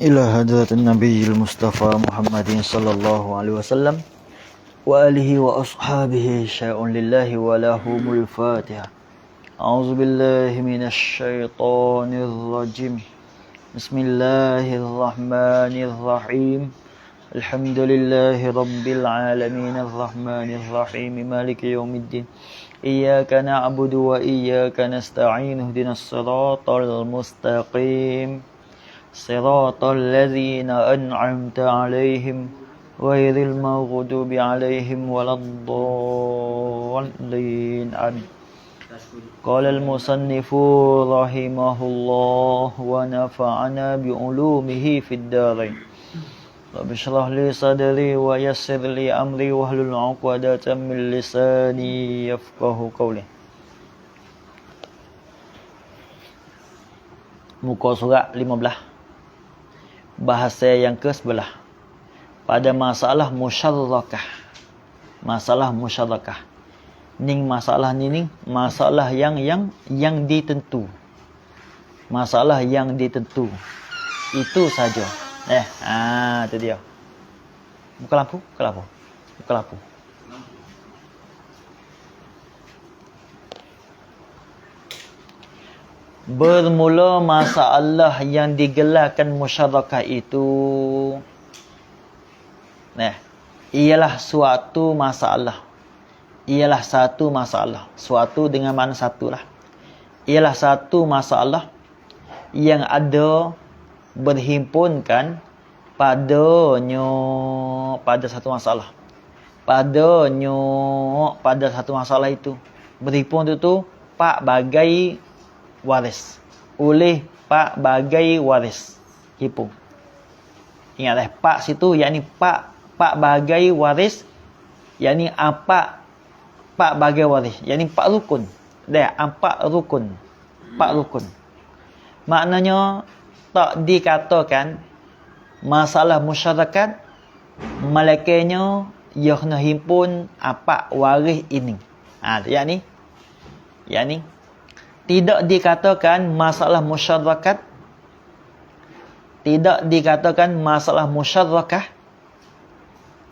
إلى حضرة النبي المصطفى محمد صلى الله عليه وسلم وآله وأصحابه شيء لله ولهم الفاتحة. أعوذ بالله من الشيطان الرجيم. بسم الله الرحمن الرحيم. الحمد لله رب العالمين الرحمن الرحيم مالك يوم الدين. إياك نعبد وإياك نستعين اهدنا الصراط المستقيم صراط الذين أنعمت عليهم غير المغضوب عليهم ولا الضالين آمين. قال المصنف رحمه الله ونفعنا بعلومه في الدارين. رب اشرح لي صدري ويسر لي أمري واحلل عقدة من لساني يفقه قولي. Muka surat 15. Bahasa yang ke-11 pada masalah musyarrakah. Masalah musyarrakah. Ning masalah ni ning masalah yang ditentu. Masalah yang ditentu. Itu saja. Itu dia. Buka lampu, buka lampu. Buka lampu. Bermula masalah yang digelarkan musyarakah itu ialah suatu masalah. Ialah satu masalah. Suatu dengan makna satu lah. Ialah satu masalah yang ada berhimpunkan padanya pada satu masalah. Pada satu masalah itu. Berhimpun itu pak bagai waris. Oleh pak bagai waris. Himpun. Ingatlah pak situ yakni pak bagai waris, yakni apa pak bagai waris, yakni pak rukun. Empat rukun. Pak rukun. Maknanya tak dikatakan masalah musyarakat malaikannya ia kena himpun apa waris ini. Yakni tidak dikatakan masalah musyarakat, tidak dikatakan masalah musyarakah,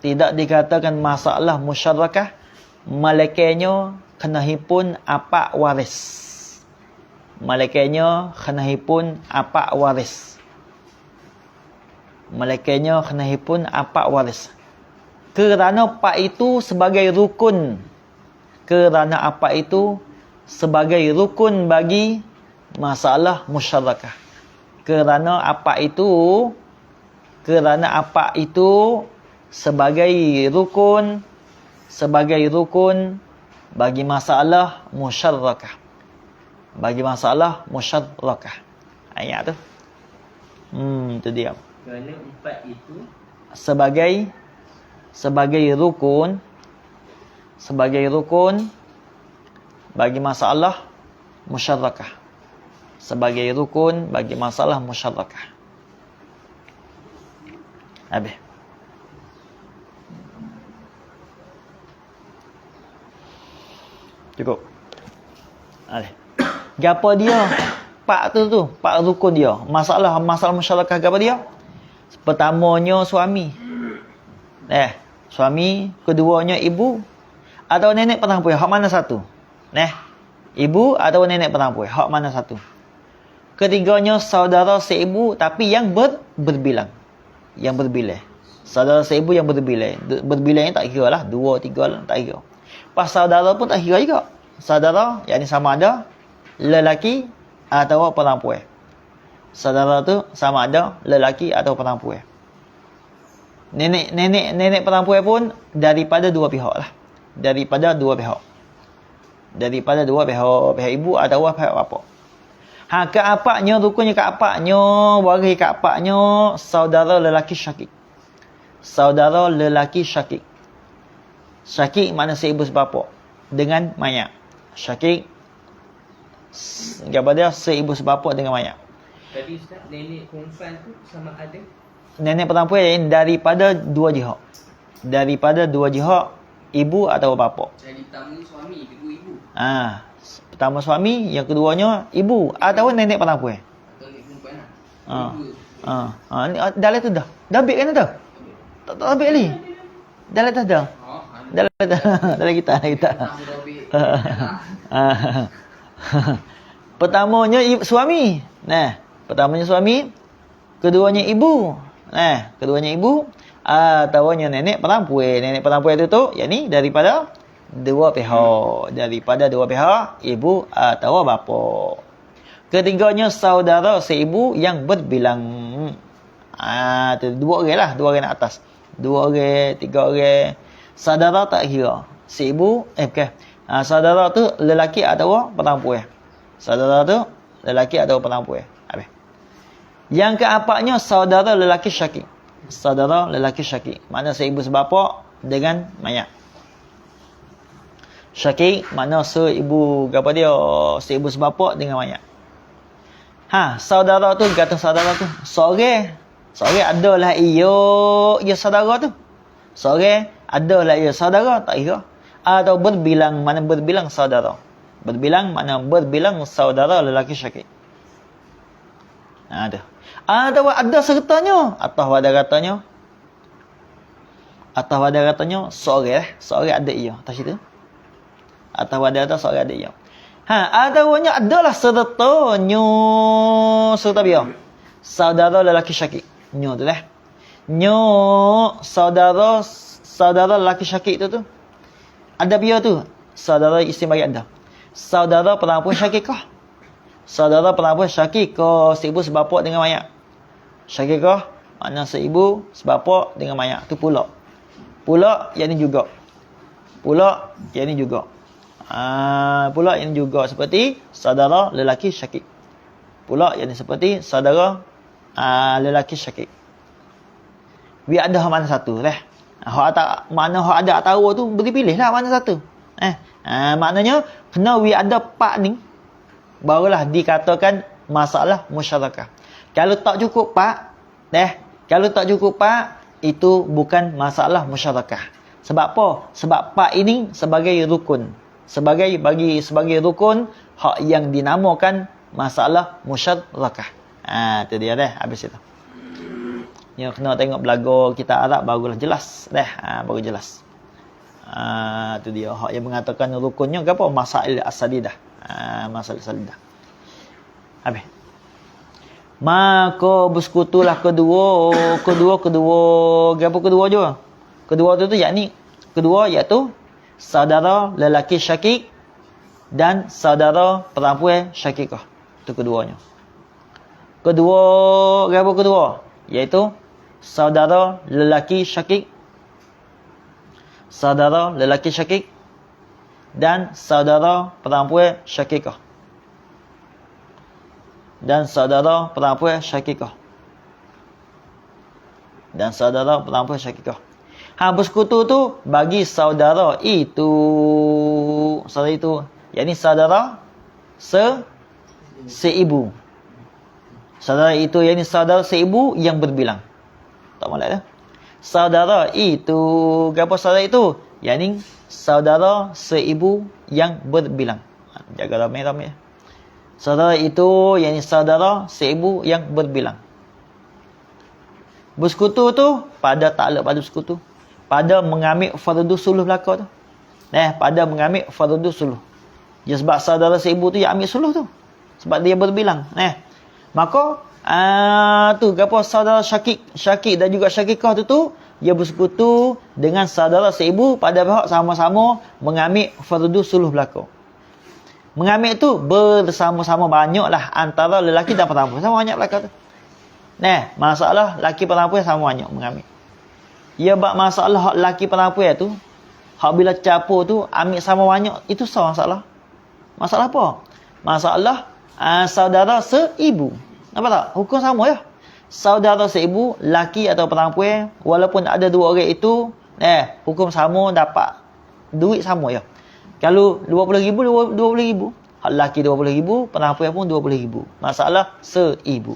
tidak dikatakan masalah musyarakah malaikannya kena himpun apa waris. Malaikannya kena himpun apa waris. Malaikannya kena himpun apa waris. Kerana pak itu sebagai rukun. Kerana apa itu sebagai rukun bagi masalah musyarakah. Kerana apa itu sebagai rukun bagi masalah musyarakah. Bagi masalah musyarakah. Ayat tu. Itu dia. Kerana empat itu sebagai rukun bagi masalah musyarakah. Sebagai rukun bagi masalah musyarakah. Habis. Cukup. Habis. Gapo dia? Pak rukun dia. Masalah musyarakah gapo dia? Pertamanya suami. Suami, keduanya ibu atau nenek petang-puih. Hak mana satu? Ibu atau nenek petang-puih. Hak mana satu? Ketiganya saudara seibu tapi yang berbilang. Yang berbilang. Saudara seibu yang berbilang. Berbilangnya tak kira lah. 2, 3 lah. Tak kira. Pas saudara pun tak kira juga. Saudara, yakni sama ada lelaki atau perempuan. Saudara tu sama ada lelaki atau perempuan. Nenek perempuan pun daripada dua pihak lah. Daripada dua pihak. Pihak ibu atau pihak bapa. Ke apaknya, rukunnya ke apaknya, waris ke apaknya, saudara lelaki syakik. Saudara lelaki syakik. Syakik makna seibu sebapa dengan mayat. Syakik kepada seibu sebapa dengan mayat. Tadi Ustaz, nenek perempuan tu sama ada? Nenek perempuan yang daripada dua jihad. Daripada dua jihad, ibu atau bapa. Jadi pertama suami, kedua ibu. Pertama suami, yang keduanya ibu atau nenek perempuan. Atau nenek perempuan lah. Ha. Ni dalam tu dah. Dah habis kan tu? Tak habis lagi. Dalam tu dah. Dalam kita. Pertamanya suami. Pertamanya suami, keduanya ibu. Keduanya ibu, ataupun nenek perempuan. Nenek perempuan itu yakni daripada dua pihak. Ibu atau bapa. Ketiganya saudara seibu yang berbilang. Dua orang lah, dua orang nak atas. Dua orang, tiga orang. Saudara tak kira. Seibu, bukan. Saudara tu lelaki atau perempuan. Saudara tu lelaki atau perempuan. Habis. Yang keempatnya saudara lelaki syakik. Saudara lelaki syakik. Makna seibu sebapa dengan mayat. Syakik makna seibu apa dia? Seibu sebapa dengan mayat. Saudara tu kata saudara tu seorang adalah ia saudara tu. Seorang adalah ia saudara tak kira. Atau berbilang, mana berbilang saudara. Berbilang mana berbilang saudara lelaki syakik. Ada. Atau ada sertanya. Atau ada katanya seorang ada ia. Tak cerita. Atau ada seorang ada ia. Adanya adalah sertanya. Serta biar. Saudara lelaki syakik. Nyo tu lah. Nyo saudara lelaki syakik tu. Ada biar tu. Saudara isteri bagi ada. Saudara perempuan syakikah. Saudara perempuan syakikah. Seibu sebapa dengan mayat. Syakikah. Makna seibu sebapa dengan mayat. Tu pula. Pula yang ni juga. Pula yang ni juga seperti saudara lelaki syakik. Pula yang ni seperti saudara lelaki syakik. Biar ada mana satu lah. Mana hak ada tahu tu pilih lah mana satu. Maknanya kena ada part ni barulah dikatakan masalah musyarakah. Kalau tak cukup part, itu bukan masalah musyarakah. Sebab apa? Sebab part ini sebagai rukun. Sebagai rukun hak yang dinamakan masalah musyarakah. Itu dia dah habis itu. Ya kena tengok belaga kita Arab barulah jelas dah. Baru jelas. Itu dia hak yang mengatakan rukunnya apa? Masail as-sadidah. Masail as-sadidah. Habis. Maka bersekutulah kedua apa kedua je? Kedua tu yakni kedua iaitu saudara lelaki syakik dan saudara perempuan syakikah. Itu keduanya. Kedua iaitu saudara lelaki syakik, saudara lelaki syakik dan saudara perempuan syakikah. Dan saudara perempuan syakikah. Bersekutu tu bagi saudara itu. Yakni saudara seibu. Saudara itu yakni saudara seibu yang berbilang. Tak malah dah. Saudara itu, apa saudara itu? Yakni saudara seibu yang berbilang. Jaga ramai-ramai. Saudara itu yakni saudara seibu yang berbilang. Bersekutu tu pada takluk pada bersekutu. Pada mengambil fardu suluh belaka tu. Pada mengambil fardu suluh. Ya sebab saudara seibu tu yang ambil suluh tu. Sebab dia berbilang. Maka tu apa saudara syakik dan juga syakikah tu dia bersekutu dengan saudara seibu pada pihak sama-sama mengambil fardu suluh belaka. Mengambil tu bersama-sama banyaklah antara lelaki dan perempuan. Sama banyak belaka tu. Masalah lelaki perempuan sama banyak mengambil. Ya bab masalah hak lelaki perempuan tu, hak bila capur tu ambil sama banyak, itu sama masalah. Masalah apa? Masalah saudara seibu. Nampak tak? Hukum sama ya. Saudara seibu, laki atau perempuan, walaupun ada dua orang itu, hukum sama, dapat duit sama ya. Kalau 20,000, 20,000. Hak laki 20,000, perempuan pun 20,000. Masalah seibu.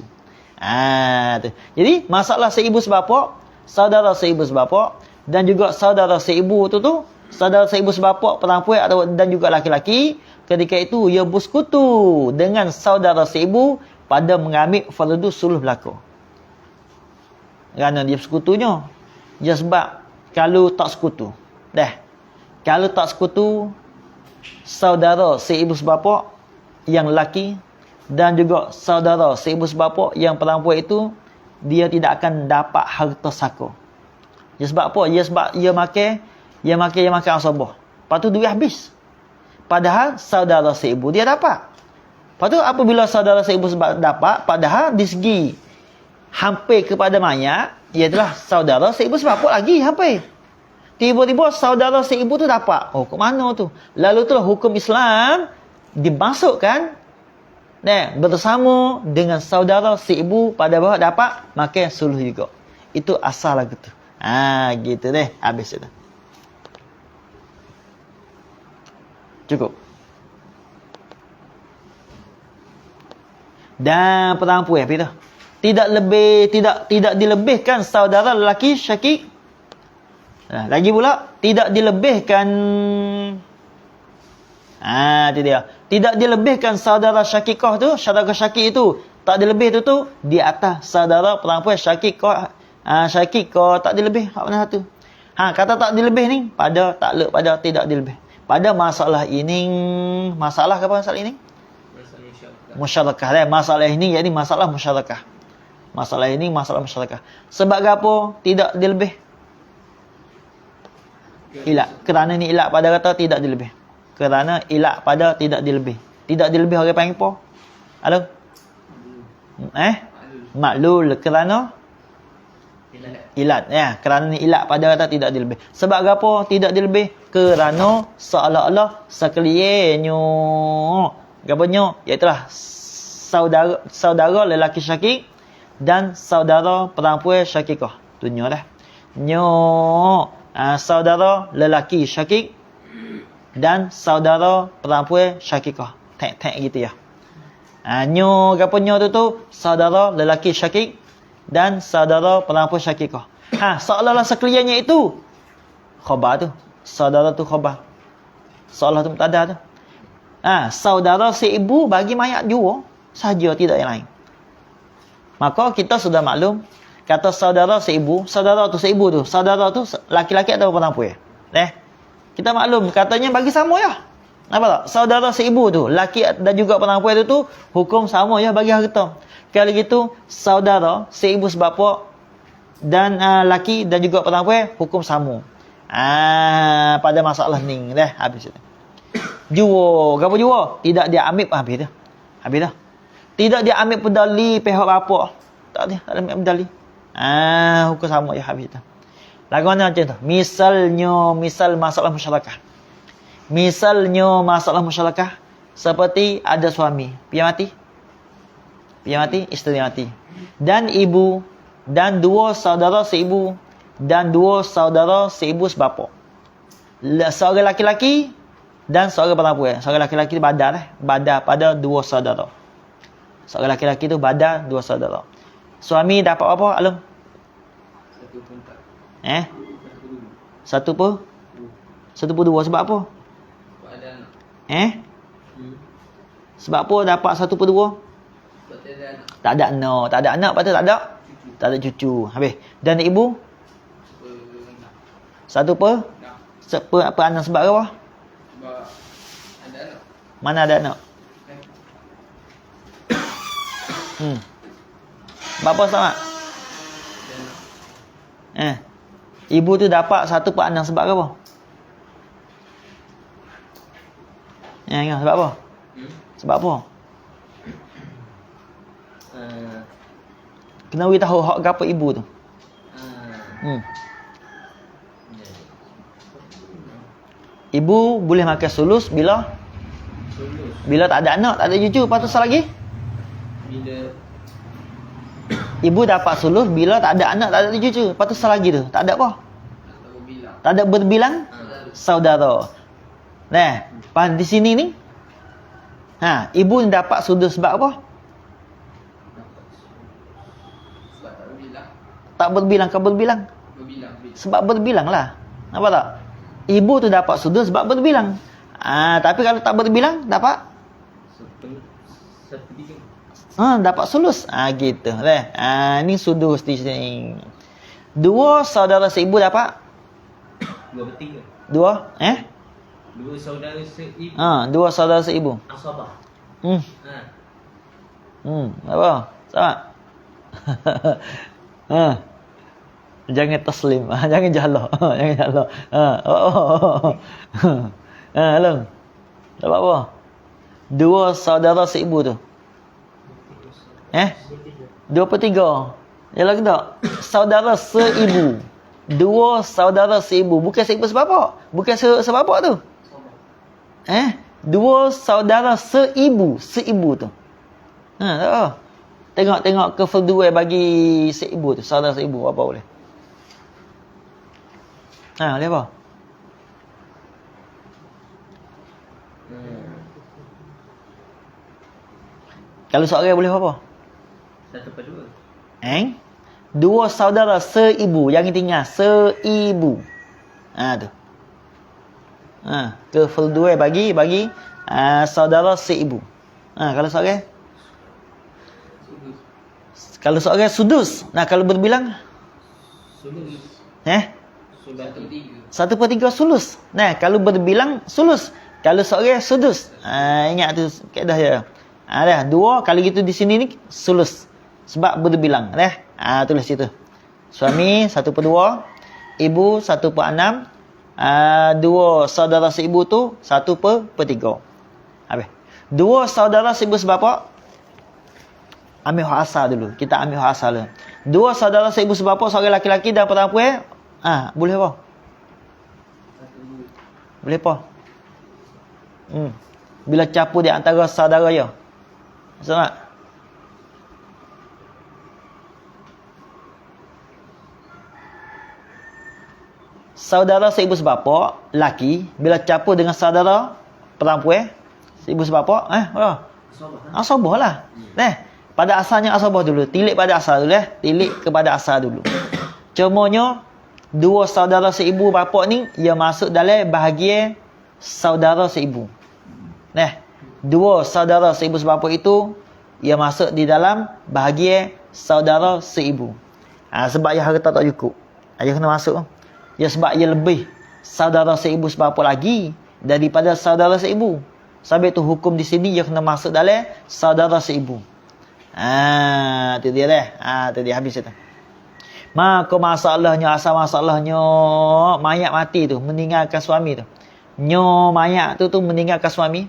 Tu. Jadi, masalah seibu sebapa, saudara seibu sebapa, dan juga saudara seibu tu, saudara seibu sebapa, perempuan atau dan juga laki-laki, ketika itu ia bersekutu dengan saudara seibu pada mengambil fardu suluh belaka. Kerana dia sekutunya. Dia sebab kalau tak sekutu. Kalau tak sekutu, saudara seibu sebapa yang lelaki dan juga saudara seibu sebapa yang perempuan itu, dia tidak akan dapat harta saka. Dia sebab apa? Dia sebab dia makan asabah. Lepas tu duit habis. Padahal saudara seibu dia dapat. Lepas tu apabila saudara seibu sebab dapat, padahal di segi hampir kepada mayat, ialah saudara seibu sebab apa lagi hampir. Tiba-tiba saudara seibu tu dapat. Oh, ke mana tu? Lalu tu hukum Islam dimasukkan bersama dengan saudara seibu pada bawah dapat makan suluh juga. Itu asal lagu tu. Gitu deh. Habis itu. Cukup. Dan perempuan apa itu? Tidak dilebihkan saudara lelaki syakik. Lagi pula tidak dilebihkan itu dia. Tidak dilebihkan saudara syakikah tu, saudara syakik itu tak dilebih tu di atas saudara perempuan syakikah. Syakikah tak dilebih hak mana satu. Kata tak dilebih ni pada tidak dilebih. Pada masalah ini, masalah apa masalah ini? Musyarakah. Masalah ini jadi masalah musyarakah. Masalah ini masalah musyarakah. Sebab apa tidak dilebih? Ilak. Kerana ni ilak pada kata tidak dilebih. Kerana ilak pada tidak dilebih. Tidak dilebih orang panggil apa? Halo? Maklul. Kerana? Ilat. Kerana ni ilak pada kata tidak dilebih. Sebab apa tidak dilebih? Kerana seolah-olah sekaliannya. Gapanya? Iaitulah saudara lelaki syakik dan saudara perempuan syakikah. Tunyo dah. Saudara lelaki syakik dan saudara perempuan syakikah. Tek gitu ya. Gapanya tu saudara lelaki syakik dan saudara perempuan syakikah. Seolah-olah sekaliannya itu khabar tu. Saudara tu khabar. Seolah tu mubtada tu. Saudara seibu bagi mayat jua sahaja, tidak yang lain. Maka kita sudah maklum kata saudara seibu, saudara tu seibu tu, saudara tu laki-laki atau perempuan. Kita maklum katanya bagi sama ya. Nampak tak? Saudara seibu tu, laki dan juga perempuan tu hukum sama ya bagi harta. Kalau gitu saudara seibu sebab apa dan laki dan juga perempuan hukum sama. Pada masalah ni habis itu. Jua, apa jua? Tidak dia ambil habis dah. Habis dah. Tidak dia ambil pedali pihak apa. Tak dia, tak ambil pedali. Hukum sama ya habis dah. Lagu mana macam tu? Misal masalah masyarakat. Misalnya masalah masyarakat seperti ada suami, pian mati, isteri mati. Dan ibu dan dua saudara seibu dan dua saudara seibu sebapa. Seorang laki-laki dan seorang perempuan. Seorang laki-laki badar pada dua saudara. Seorang laki-laki tu badar dua saudara. Suami dapat apa, Alum? 1/2. 1/2 sebab apa? Sebab apa dapat 1/2? Tak ada anak. Tak ada anak, patut tak ada cucu. Habis. Dan ibu? 1/6. Apa anak sebab apa? Ada anak. Mana ada anak? Bapa sama? Ibu tu dapat 1/6 sebab apa? Ingat sebab apa? Sebab apa? Kena tahu hak gapo ibu tu. Ibu boleh makan sulus bila tak ada anak, tak ada cucu. Lepas tu lagi? Bila ibu dapat sulus bila tak ada anak, tak ada cucu. Lepas tu lagi tu. Tak ada apa? Tak ada berbilang saudara. Di sini ni. Ibu dapat sulus sebab apa? Tak berbilang ke berbilang? Sebab berbilang lah. Nampak tak? Ibu tu dapat sudus sebab berbilang. Tapi kalau tak berbilang, dapat? Dapat sulus. Gitu. Ni sudus di sini. Dua saudara seibu dapat? 2/3. Dua? Dua saudara seibu. Dua saudara seibu. Asabah. Ha. Apa? Sama? Jangan taslim. Jangan jahlah. Jangan jahlah. Long. Dapat apa? Dua saudara seibu tu. 2/3. Yalah ke tak? Saudara seibu. Dua saudara seibu. Bukan seibu sebapa. Bukan sebapa tu. Dua saudara seibu. Seibu tu. Tak apa. Tengok ke ferdua bagi seibu tu. Saudara seibu. Apa boleh? Boleh apa? Kalau seorang boleh apa? 1/2. Dua saudara seibu. Jangan tinggal. Seibu. Tu. Ke ferdua bagi saudara seibu. Kalau seorang? Kalau seorang sudus. Kalau berbilang? Sulus. 1/3 sulus. Kalau berbilang sulus. Kalau seorang sudus. Ingat tu kaedah dia. Dah. Dua. Kalau gitu di sini ni sulus. Sebab berbilang. Tulis situ. Suami 1/2. Ibu 1/6. Dua saudara seibu tu 1/3. Habis. Dua saudara seibu sebapa? Ambil hak asal dulu. Kita ambil hak asal dulu. Dua saudara seibu sebapa, seorang laki-laki dan perempuan. Boleh apa? Boleh apa? Bila campur di antara saudara ya. Sama? Saudara seibu sebapa, laki, bila campur dengan saudara perempuan, seibu sebapa, asabah lah. Pada asalnya asabah dulu. Tilik pada asal dulu. Tilik kepada asal dulu. Cumanya, dua saudara seibu bapa ni, ia masuk dalam bahagian saudara seibu. Dua saudara seibu sebapa itu, ia masuk di dalam bahagian saudara seibu. Sebab ia harta tak cukup. Ia kena masuk. Ya sebab ia lebih saudara seibu sebapa lagi daripada saudara seibu. Sebab itu hukum di sini ia kena masuk dalam saudara seibu. Tu dia dah. Tu dia habis itu. Maka masalahnya, asal masalahnya mayat mati tu meninggalkan suami tu. Mayat tu meninggalkan suami.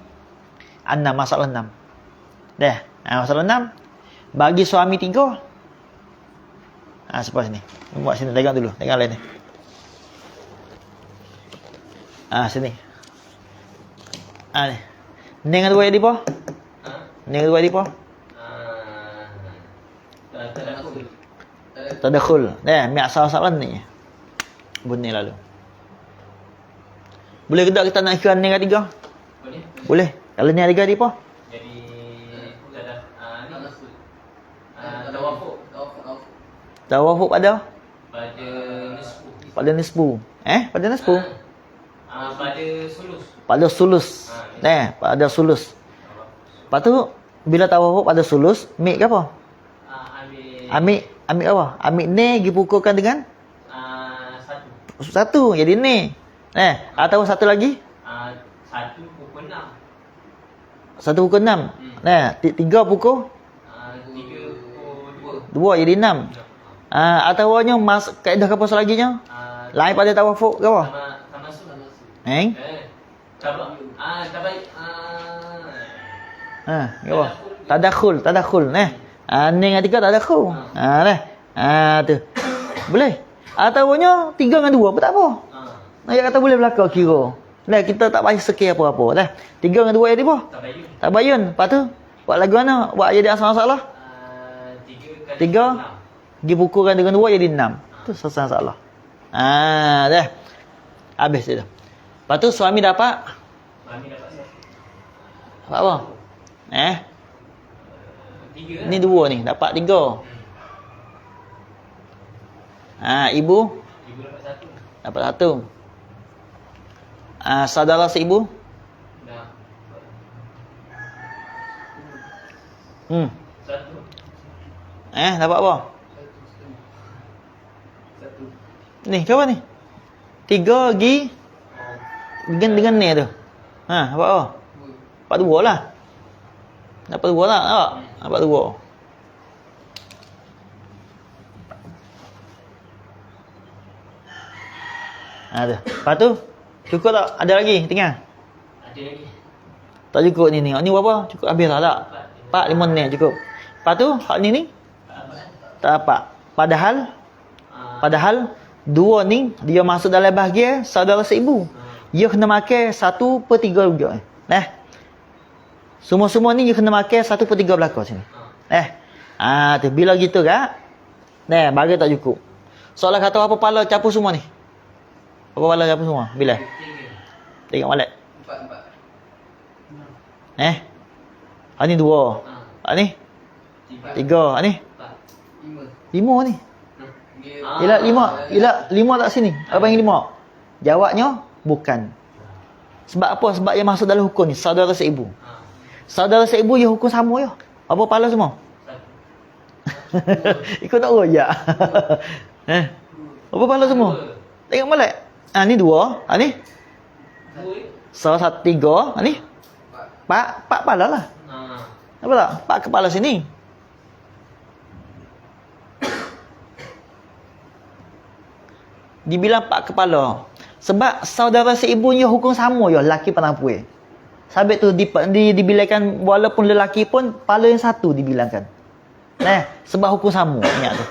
Masalah 6. Dah. Masalah 6. Bagi suami 3. Sepas ni. Buat sini tengok dulu. Tengok lain ni. Sini. Ni. Ni dengan dua jadi apa? Ni dengan dua jadi apa? Tadakhul. Miak salah-salah ni. Bunyi lalu. Boleh ke tak kita nak ikhwan ni dengan 3? Boleh. Kalau ni ada 3 di apa? Jadi Tawafuk pada? Pada nisfu. Pada nisfu? Pada sulus. Pada sulus. Pada sulus. Lepas tu, bila tawafuk pada sulus, mik ke apa? Ambil apa? Ambil ni dipukulkan dengan? Satu. Jadi ni. Atau satu lagi? 1/6. 3 pukul? 2 jadi 6. Atau kaedah kapal selaginya? Lain pada tawafuk ke apa? Ke apa? Tadakhul. Ni dengan 3 tadakhul. Tu. Boleh. Atau 3 dengan 2 pun tak apa. Ayat kata boleh belakang kira. Kita tak payah sekir apa-apa. 3 dengan 2 jadi apa? Tabayun. Lepas tu, buat lagu mana? Buat jadi asal masalah? 3 dipukulkan dengan 2 jadi 6. Tu selesai masalah. Dah. Habis dia dah. Lepas tu suami dapat? Dapat apa? 3. Ni 2 ni. Dapat 3. Ibu? Ibu Dapat 1. Saudara seibu? Dah. 1. Dapat apa? 1/2. Ni, kawan ni. 3 lagi dengan ni tu. Ha, dapat apa? Dapat 2 lah. Dapat 2 lah, nampak? Dapat 2. Ha tu. Lepas tu cukup tak? Ada lagi tinggal? Ada lagi. Tak cukup ni tengok. Ni berapa? Cukup habis tak? Tak. 4 5 ni cukup. Lepas tu hak ni tak dapat. Padahal 2 ni dia masuk dalam bahagian saudara seibu. Dia kena makan 1/3 juga. Semua-semua ni dia kena makan 1/3 belakang sini. Tu bila gitu kak. Bagi tak cukup. Soalan kata apa pala capur semua ni? Apa pala capur semua? Bila? 3. Tengok balik. 4. Ni 2. Ni 3. Ni 5 ni. Ialah 5 tak sini. Apa yang 5? Jawabnya bukan. Sebab apa? Sebab yang masuk dalam hukum ni saudara seibu. Saudara seibu dia hukum sama je. Apa pala semua? Ikut tak royak. Apa pala semua? Tengok balik. Ni 2. Ni 3. Ni 4 pala lah. Apa tak? 4 kepala sini. Dibilang 4 kepala. Sebab saudara seibunya hukum sama je lelaki perempuan. Sabit tu dibilangkan walaupun lelaki pun kepala yang satu dibilangkan. Sebab hukum sama ingat tu.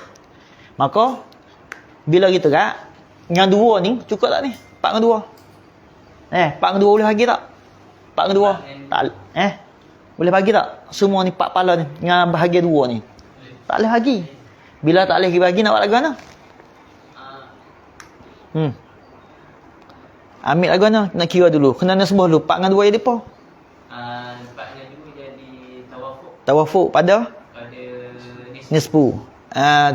Maka bila gitu kak, yang 2 ni cukup tak ni? 4 dengan 2. 4 dengan 2 boleh bagi tak? 4 dengan 2. Tak boleh bagi tak? Semua ni 4 kepala ni dengan bahagian 2 ni. Tak boleh bagi. Bila tak boleh bagi nak buat lagu mana? Ambil lagu mana? Nak kira dulu. Kena sebuah dulu. 4 dengan 2 jadi apa? 4 dengan 2 jadi tawafuk. Tawafuk pada nisfu.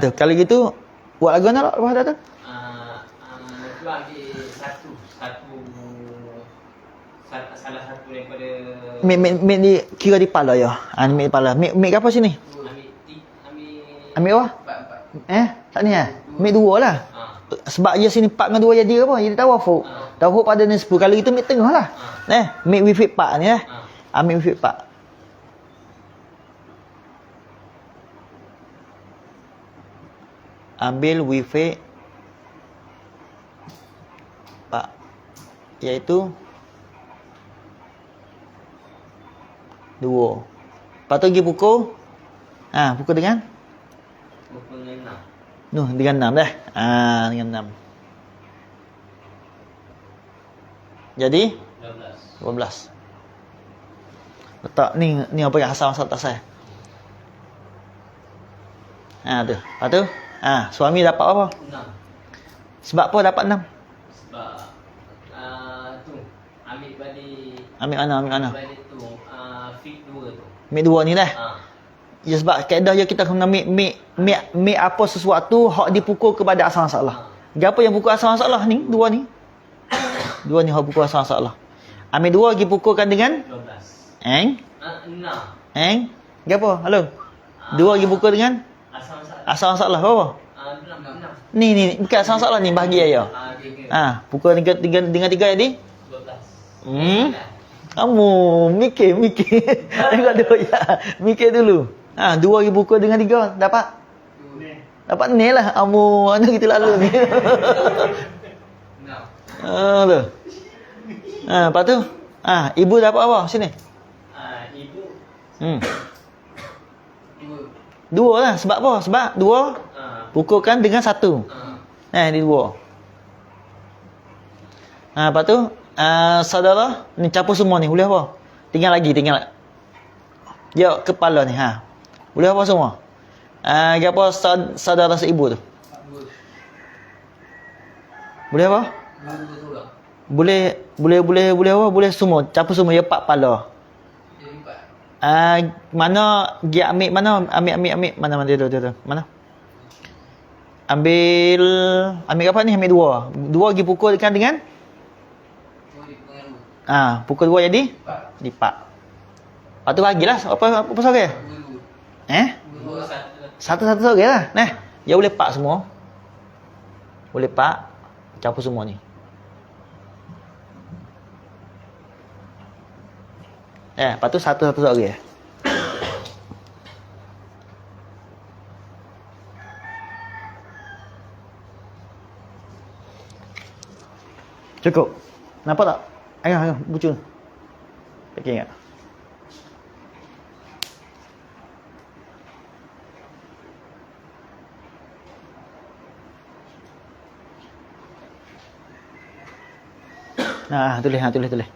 Tu. Kalau gitu buat lagu mana tak lepas dah tu? Tu ambil salah satu daripada Mik ni kira di pala ya. Ni mik di pala. Mik apa sini? Ambil apa? 4. Tak ni Mik 2 lah. Sebab dia sini 4 dengan 2 jadi apa? Jadi tawafuk. Tawafuk pada nisfu. Kalau itu mik tengah lah. Mik wifik 4 ni Ambil wifik 4. Ambil wifik 4. Iaitu 2. Lepas tu pergi pukul. Pukul dengan? Pukul dengan 6. Dengan 6 dah. Dengan 6. Jadi 12. Letak ni apa yang asal-asal tak saya. Tu. Lepas tu suami dapat apa? 6. Sebab apa dapat 6? Sebab tu ambil balik. Ambil mana? Balik tu fik 2 tu. Mik 2 ni dah. Ya sebab kaedah je kita kena mik apa sesuatu hak dipukul kepada asal masalah. Gapo yang pukul asal masalah ni? 2 ni. 2 ni hak pukul asal masalah. Ambil 2 pergi pukulkan dengan 12. 6. Gapo? Halo. 2 pergi pukul dengan asal masalah apa? 6. Ni bukan asal masalah ni bahagia ya. Pukul dengan 3 jadi 12. Kamu mikir. Tengok dulu ya. Mikir dulu. 2 pergi pukul dengan 3 dapat? Dapat ni lah. Mana kita lalu ni. Tu. Lepas tu ibu dapat apa sini? Ibu 2 lah. Sebab apa? Sebab 2 pukulkan dengan 1. Di 2. Lepas tu saudara ni capur semua ni boleh apa? Tinggal. Dia kepala ni boleh apa semua? Apa saudara seibu tu? Boleh apa? Boleh apa? Boleh semua. Capur semua dia 4 kepala. Mana dia ambil mana? Ambil mana dia tu. Mana? Ambil apa ni? Ambil 2. 2 pergi pukulkan dengan pukul 2 jadi 4. Lepas tu bagilah apa sorang? Satu sorang lah. Dia boleh 4 semua. Boleh 4. Campur semua ni. Lepas tu satu-satu saudara. Cukup. Nampak tak? Ayo, bucun. Okey tak? Tulis.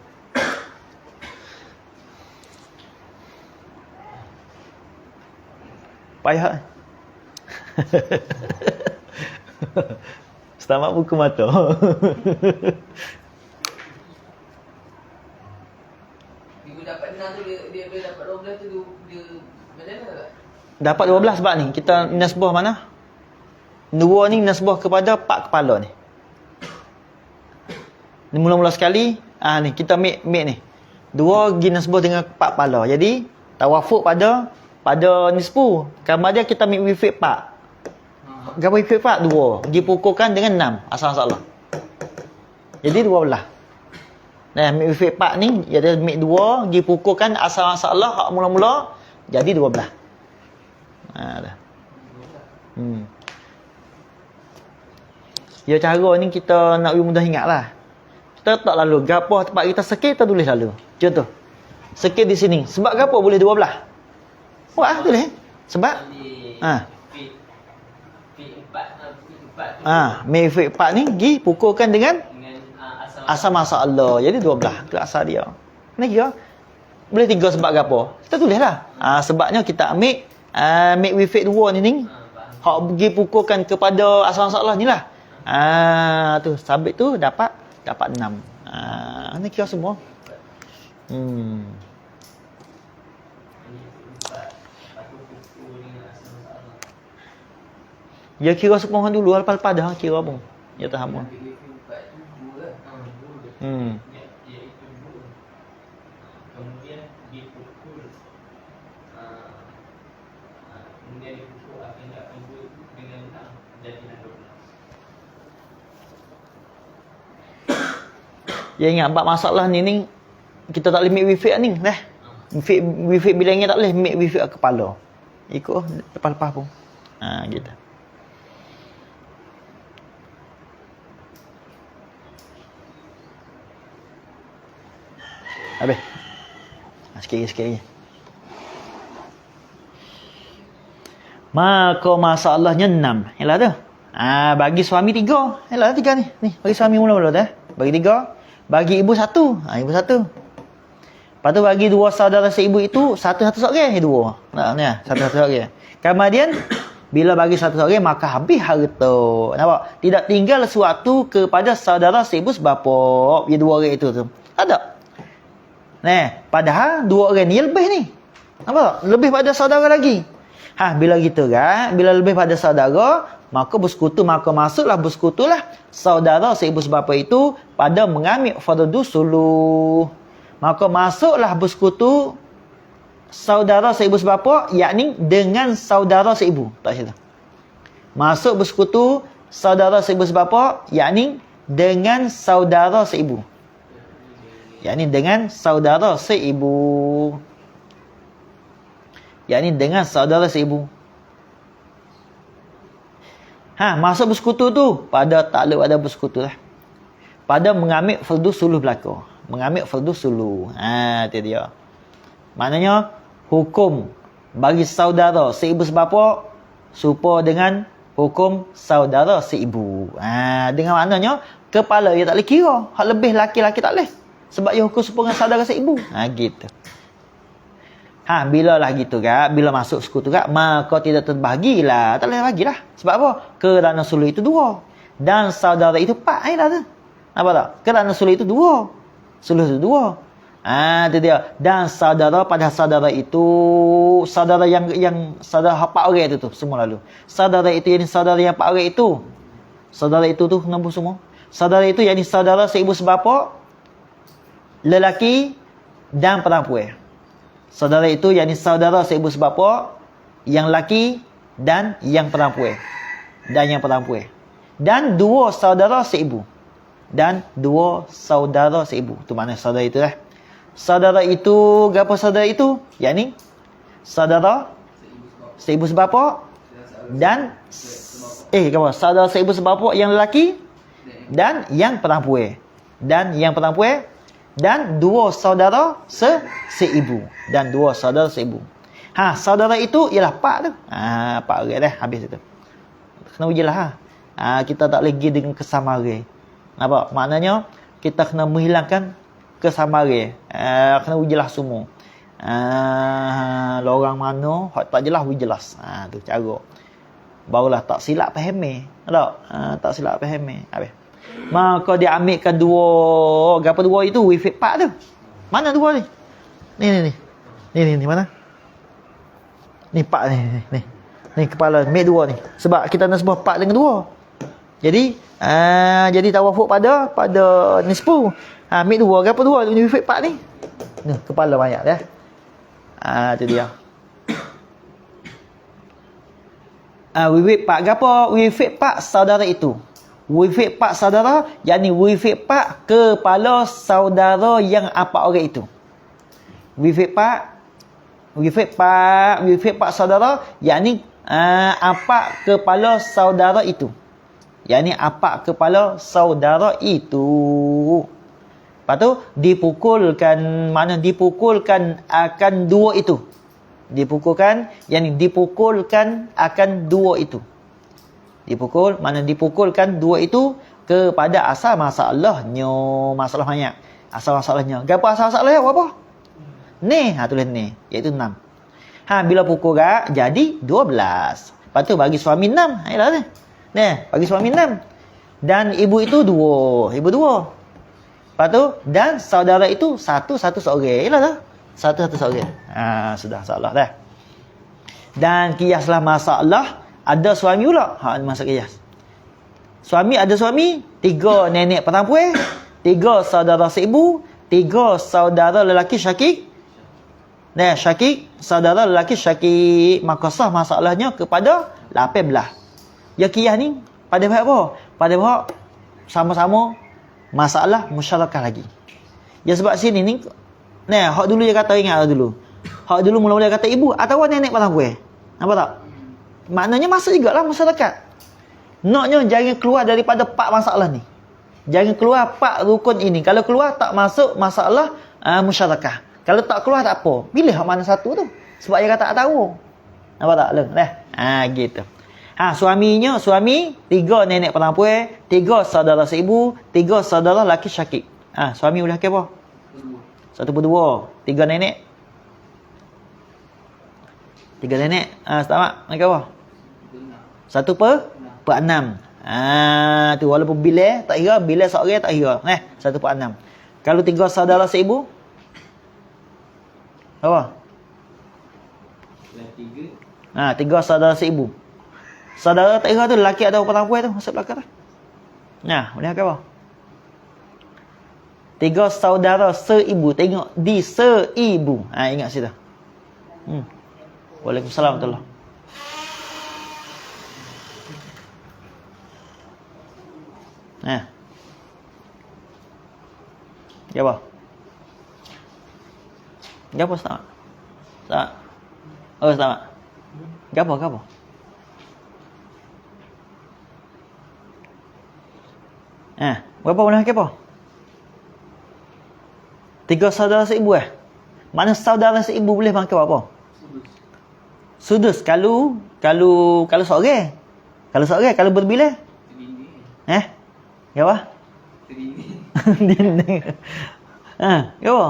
Payah. Setamat buku mata. Ibu dapat 6 tu dia dapat 12 tu dia macam mana tak? Dapat 12 sebab ni kita nasbah mana? 2 ni nasbah kepada 4 kepala ni. Ni mula-mula sekali, ni kita make ni. 2 gi nasbah dengan 4 kepala. Jadi tawafuk pada nisfu. Gambar dia kita make wifik 4. Gambar wifik 4 2. Dipukulkan dengan 6 asal masalah. Jadi 12. Nah, make wifik 4 ni jadi make 2 dipukulkan asal masalah hak mula-mula jadi 12. Dah. Ya cara ni kita nak mudah ingatlah. Kita tak lalu gapo tempat kita sekir kita tulis lalu. Contoh. Sekir di sini. Sebab gapo boleh 12? Wah, tulis. Sebab Mei Fik 4 ni gi pukulkan dengan asal masalah. Jadi 12 tu asal dia. Ni kira boleh 3 sebab gapo? Kita tulislah. Sebabnya kita ambil make we fit 2 ni hak gi pukulkan kepada asal masalah ni lah. Tu sabit tu dapat 6. Ni kira semua. Ya kira semua dulu lepas-lepas dah kira pun. Ya tak sama. Kemudian dipukul akan buat dengan 6 jadi 12. Ya ingat bab masalah ni kita tak boleh make wifik ni dah. Wifik bilangnya tak boleh make wifik kepala. Ikut lepas-lepas pun. Gitu. Habis. Sikit lagi. Maka masalahnya 6. Yalah tu. Bagi suami 3. Yalah 3 ni. Ni bagi suami mula-mula dah. Bagi 3. Bagi ibu 1. Ibu 1. Lepas tu bagi 2 saudara seibu itu satu-satu seorang 2. Ni satu-satu seorang. Kemudian bila bagi satu seorang maka habis harta. Nampak? Tidak tinggal sesuatu kepada saudara seibu sebapa. Ya 2 orang itu tu. Ada. Padahal 2 orang ni lebih ni. Nampak? Lebih pada saudara lagi. Bila gitu kan, bila lebih pada saudara, maka masuklah bersekutulah saudara seibu sebapa itu pada mengambil fardu suluh. Maka masuklah bersekutu saudara seibu sebapa, yakni dengan saudara seibu. Tak cerita. Masuk bersekutu saudara seibu sebapa, yakni dengan saudara seibu. Yakni dengan saudara seibu. Yakni dengan saudara seibu. Masuk bersekutu tu pada takluk ada bersekutu lah. Pada mengambil fardu suluh belaka. Mengambil fardu suluh. Itu dia. Maknanya hukum bagi saudara seibu sebapa serupa dengan hukum saudara seibu. Dengan maknanya kepala dia tak boleh kira. Hak lebih laki-laki tak boleh. Sebab dia hukum serupa dengan saudara seibu. Gitu. Bila lah gitu kan, bila masuk sekutu kan, maka tidak terbahagilah. Tak boleh bagilah. Sebab apa? Kerana suluh itu 2. Dan saudara itu 4 lah tu. Apa tak? Kerana suluh itu 2. Suluh itu 2. Itu dia. Dan saudara pada saudara itu, saudara yang saudara 4 orang itu tu, semua lalu. Saudara itu yang saudara yang 4 orang itu. Saudara itu tu nombor semua. Saudara itu yang saudara seibu sebapa, lelaki dan perempuan. Saudara itu yakni saudara seibu sebapa, yang laki dan yang perempuan. Dan 2 saudara seibu. dan 2 saudara seibu. Tu makna saudara itu lah. Saudara itu, apa saudara itu? Yakni saudara seibu sebapa dan saudara seibu sebapa yang lelaki dan yang perempuan. Dan yang perempuan dan 2 saudara seibu. Dan 2 saudara seibu. Saudara itu ialah pak tu. Pak orang dah habis itu. Kena ujilah kita tak lagi dengan kesamaran. Nampak? Maknanya kita kena menghilangkan kesamaran. Kena ujilah semua. Lorang mana hak tak jelas jelas. Tu cara. Barulah tak silap faham. Tak silap faham. Habis. Maka dia ambilkan 2 itu wifit pak tu. Mana 2 ni? Ni mana? Ni pak ni. Ni kepala ambil 2 ni. Sebab kita nak sebut pak dengan 2. Jadi tawafuk pada nisfu. Ambil 2 gapo 2 ni wifit pak ni. Ni kepala banyak dah. Tu dia. Wifit pak gapo? Wifit pak saudara itu. Wifit pak saudara, yakni wifit pak kepala saudara yang apa orang itu. Wifit pak saudara, yakni apa kepala saudara itu. Yakni apa kepala saudara itu. Lepas tu dipukulkan, mana dipukulkan akan 2 itu. Dipukulkan akan 2 itu. Dipukulkan 2 itu kepada asal masalahnya. Masalah banyak. Asal masalahnya. Gapo asal masalahnya apa? Ni, tulis ni, iaitu 6. Bila pukul jadi 12. Lepas tu bagi suami 6. Yalah ni. Bagi suami 6. Dan ibu itu 2. Ibu 2. Lepas tu dan saudara itu satu seorang. Yalah dah. Satu seorang. Sudah salah dah. Dan kiaslah masalah ada suami pula. Masa kias. Suami ada suami, 3 nenek perempuan, 3 saudara seibu, 3 saudara lelaki syakik. Syakik, saudara lelaki syakik. Maka sah masalahnya kepada 18. Ya kias ni pada pihak apa? Pada pihak sama-sama masalah musyarakah lagi. Ya sebab sini ni hak dulu dia kata, ingat dulu. Hak dulu mula-mula kata ibu atau nenek perempuan. Nampak tak? Maknanya masuk jugalah masyarakat. Naknya jangan keluar daripada 4 masalah ni. Jangan keluar 4 rukun ini. Kalau keluar tak masuk masalah masyarakat. Kalau tak keluar tak apa. Pilih mana satu tu. Sebab dia kata tak tahu. Nampak tak? Gitu. Suami 3 nenek perempuan, 3 saudara seibu, 3 saudara laki syakik. Suami boleh apa? 1/2. 3 nenek. 3 nenek. Setamak. Mereka apa? 1/6. Tu walaupun bila tak kira, bila seorang tak kira. 1/6. Kalau 3 saudara seibu? Apa? 3 saudara seibu. Saudara tak kira tu lelaki atau perempuan tu masuk belakang tu. Boleh apa? 3 saudara seibu. Tengok di seibu. Ingat situ. Waalaikumsalam warahmatullahi. Apa? Gapo setamak? Setamak. Gapo? Berapa boleh apa? 3 saudara seibu Mana saudara seibu boleh makan apa? Sudus kalau seorang. Kalau seorang, kalau berbilah. Ya apa? Dinding. Ya apa?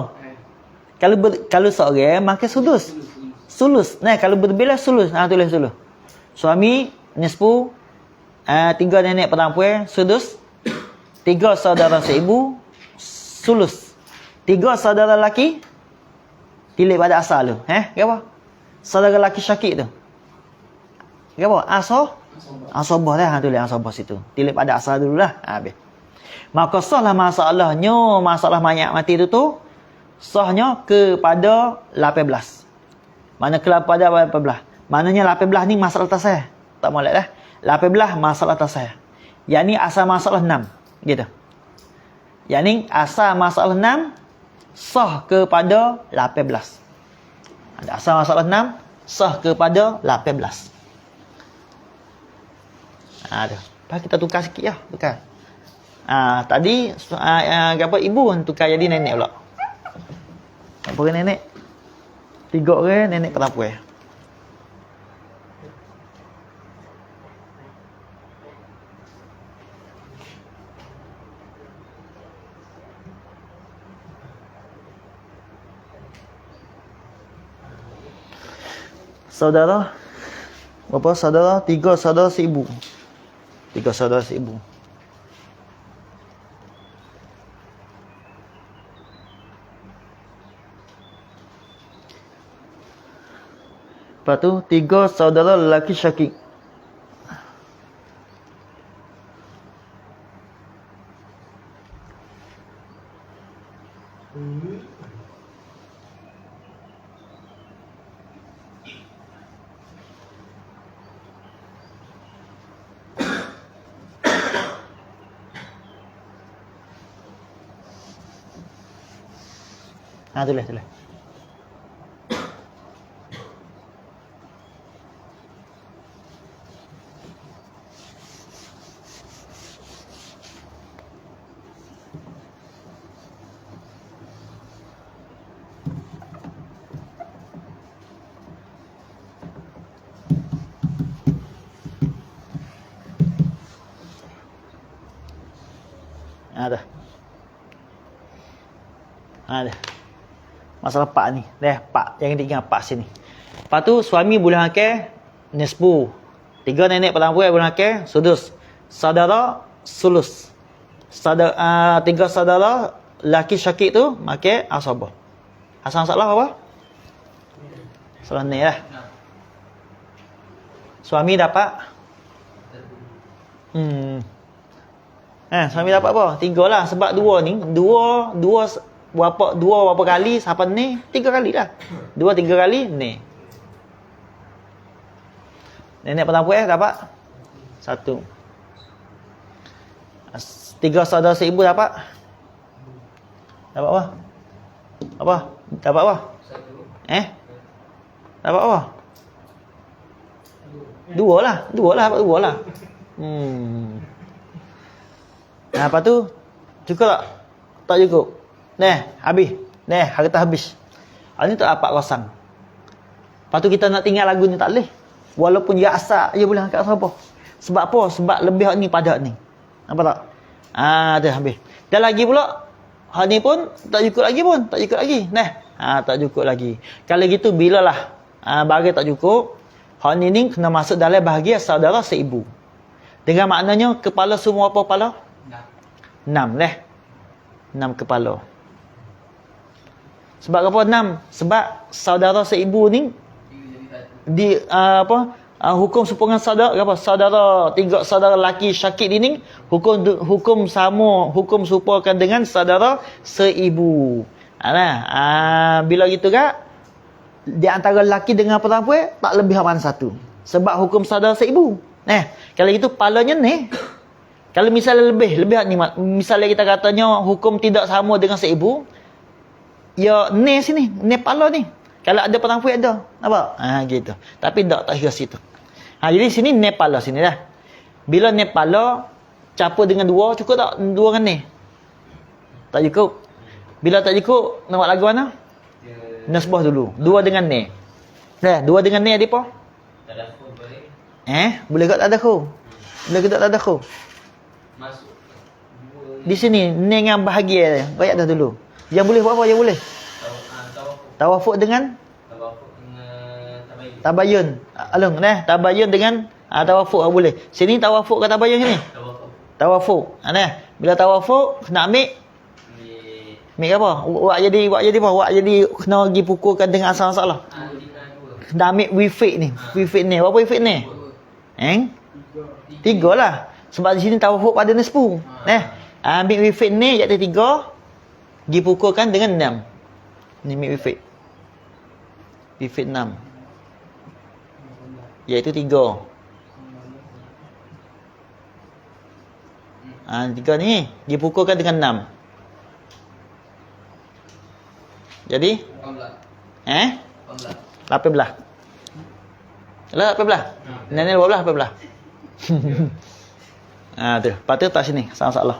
Kalau seorang makan sudus. Sulus. Kalau berbilah sulus. Tulis dulu. Suami nisfu, 3 nenek perempuan sudus, 3 saudara seibu sulus, 3 saudara lelaki pilih pada asal tu. Ya apa? Saudara lelaki syakik tu. Ya apa? Asabah dah. Tulis asabah situ. Pilih pada asal dululah. Habis. Maka sahlah masalahnya, masalah mayat mati tu sahnya kepada 18. Mana kepada 18? Maknanya 18 ni masalah tasah. Tak molek dah. 18 masalah tasah. Yang ni asal masalah 6. Gitu. Yang ni asal masalah 6 sah kepada 18. Ada asal masalah 6 sah kepada 18. Ada. Lepas kita tukar sikit lah, tukar. Tadi apa ibu tukar jadi nenek pula. Apa ke nenek? 3 orang nenek perempuan. Saudara berapa saudara? 3 saudara seibu. 3 saudara seibu. Lepas tu 3 saudara lelaki syakik. Tulis. Ada. Masalah pak ni. Pak. Jangan diingat pak sini. Lepas tu suami boleh akal nisbu. 3 nenek perempuan boleh akal sudus. Saudara sulus. 3 saudara laki syakik tu makan asabah. Asal masalah apa? Salah ni lah. Suami dapat suami dapat apa? 3 lah. Sebab 2 ni, 2 berapa kali siapa ni? 3 kali lah. 2 3 kali ni. Nenek perempuan dapat 1. 3 saudara seibu dapat apa? Dapat apa? 1. Dapat apa? 2 lah. Dapat 2 lah. Lepas tu cukup tak? Tak cukup. Habis. Harta habis. Ni tak dapat kosong. Lepas tu kita nak tinggal lagu ni tak boleh. Walaupun dia asal, dia boleh angkat siapa. Sebab apa? Sebab lebih hak ni pada hak ni. Nampak tak? Dah habis. Dan lagi pula, hak ni pun tak cukup lagi pun. Tak cukup lagi. Tak cukup lagi. Kalau gitu, bilalah bagi tak cukup, hak ni kena masuk dalam bahagian saudara seibu. Dengan maknanya, kepala semua apa kepala? 6 6 kepala. Sebab apa 6? Sebab saudara seibu ni di hukum sepungan saudara apa? Saudara 3 saudara laki syakik ni hukum sama, hukum serupakan dengan saudara seibu. Bila gitu kan di antara laki dengan perempuan tak lebih mana satu. Sebab hukum saudara seibu. Kalau gitu palanya ni. Kalau misalnya lebih ni, misalnya kita katanya hukum tidak sama dengan seibu, ya ni sini, ni pala ni. Kalau ada perempuan ada. Nampak? Gitu. Tapi tak kira situ. Jadi sini ni pala sini dah. Bila ni pala campur dengan 2, cukup tak 2 dengan ni? Tak cukup. Bila tak cukup, nak buat lagu mana? Nasbah dulu. 2 dengan ni. 2 dengan ni ada apa? Tadakhul boleh. Boleh tak tadakhul? Boleh tak tadakhul? Masuk di sini ni dengan bahagia bayar dah dulu. Yang boleh buat apa? Yang boleh tawafuk dengan tabayun. Alung tabayun dengan tawafuk boleh. Sini tawafuk ke tabayun sini? Tawafuk. Bila tawafuk nak ambil apa? Buat jadi apa? Buat jadi kena pergi pukulkan dengan asal masalah. Nak ambil wifik ni. Wifik ni. Berapa wifik ni? 3 lah. Sebab di sini tawafuk pada nisfu. Ambil wifik ni iaitu 3 dipukulkan dengan 6. Ni ambil wifik. Wifik 6. Iaitu 3. 3 ni dipukulkan dengan 6. Jadi 18. 18. Lah 18. Nenek 12 18. Tu. Lepas tu tak sini. Sama masalah.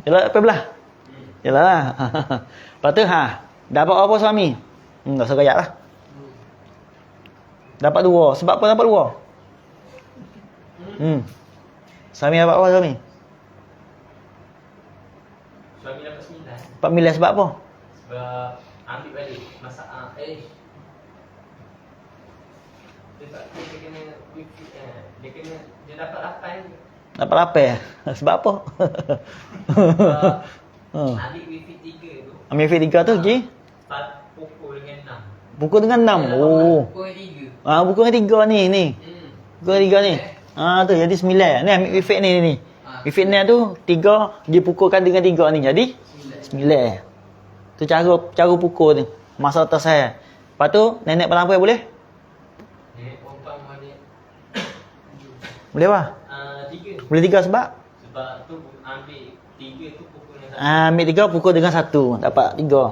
Yalah 18. Yalah lah. Lepas tu dapat apa suami? Tak usah gayak lah. Dapat 2. Sebab apa dapat 2? Suami dapat apa suami? Suami dapat 9. 4 miliar sebab apa? Sebab ambil balik masak dia dapat 8. Dapat 8. Sebab apa? Ambil wifi 3 tu. Ambil V3 tu Ji? Pukul dengan 6. Pukul dengan 6. Oh. Pukul 3. Pukul dengan 3 ni. Pukul dengan 3 ni. Tu jadi 9. Ni ambil wifi ni. Wifi ni tu 3 dipukulkan dengan 3 ni. Jadi 9. Tu cara pukul ni. Masa atas saya. Lepas tu nenek perempuan boleh? Nenek perempuan boleh. Boleh apa? 3. Boleh 3 sebab? Sebab tu ambil 3 tu pukul dengan 1. Ambil 3 pukul dengan 1. Dapat 3.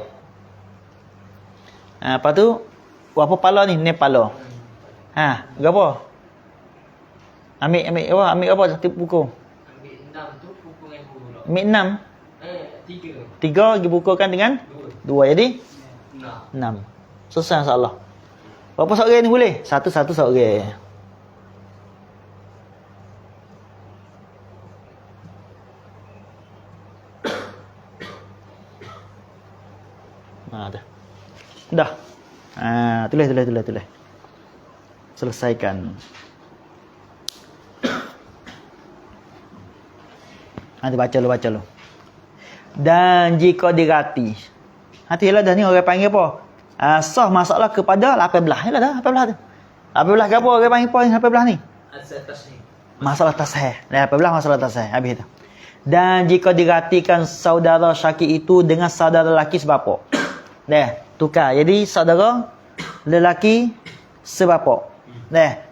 Lepas tu apa pala ni? Ni pala. Berapa? Ambil apa? Ambil apa satu pukul? Ambil 6 tu pukul dengan 2 pula. Ambil 6. 3. 3 dipukulkan dengan 2. Jadi 6. Selesai masalah. Berapa seorang ni boleh? Satu-satu seorang. Dah. Tulis. Selesaikan. Nanti baca lu. Dan jika dirati. Hatilah dah ni orang panggil apa? Sah masalah kepada 18. Yalah dah 18 tu. 18 ke apa orang panggil apa 18 ni? Masalah tasih. 18 masalah tasih. Habis tu. Dan jika diratikan saudara syakik itu dengan saudara lelaki sebapa. Tukar. Jadi saudara lelaki sebapa.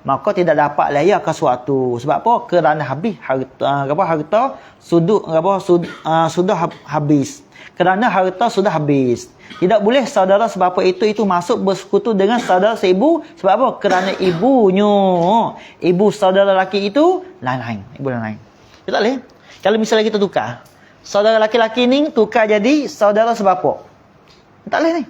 Maka tidak dapat layak suatu. Sebab apa? Kerana habis harta sudah habis. Kerana harta sudah habis. Tidak boleh saudara sebapa itu masuk bersekutu dengan saudara seibu. Sebab apa? Kerana ibu saudara lelaki itu lain-lain. Ibu lain-lain. Tak boleh. Kalau misalnya kita tukar. Saudara lelaki ni tukar jadi saudara sebapa. Tak boleh ni.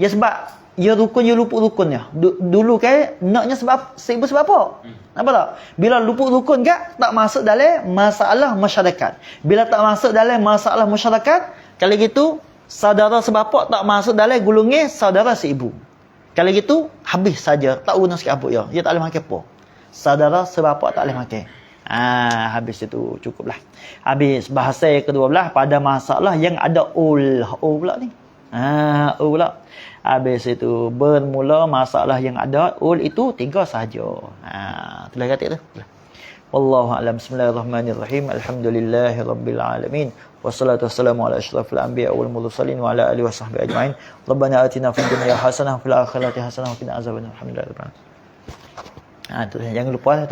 Ya sebab ya rukun ya luput rukunnya. Dulu kan naknya sebab seibu sebab apa? Nampak tak? Bila luput rukun tak masuk dalam masalah masyarakat. Bila tak masuk dalam masalah masyarakat, kalau gitu saudara sebapa tak masuk dalam gulungan saudara seibu. Kalau gitu habis saja, tak guna sikit apa ya. Dia tak boleh makan apa. Saudara sebapa tak boleh makan. Habis itu cukuplah. Habis bahasa yang kedua belah pada masalah yang ada ul pula ni. Ul pula. Habis itu bermula masalah yang ada ul itu 3 sahaja. Tulis katik tu. Wallahu a'lam. Bismillahirrahmanirrahim. Alhamdulillahirabbil alamin. Wassalatu wassalamu ala asyrafil anbiya wal mursalin wa ala alihi washabbihi ajmain. Rabbana atina fid dunya hasanah wa fil akhirati hasanah wa qina azabannar. Alhamdulillah. Jangan lupa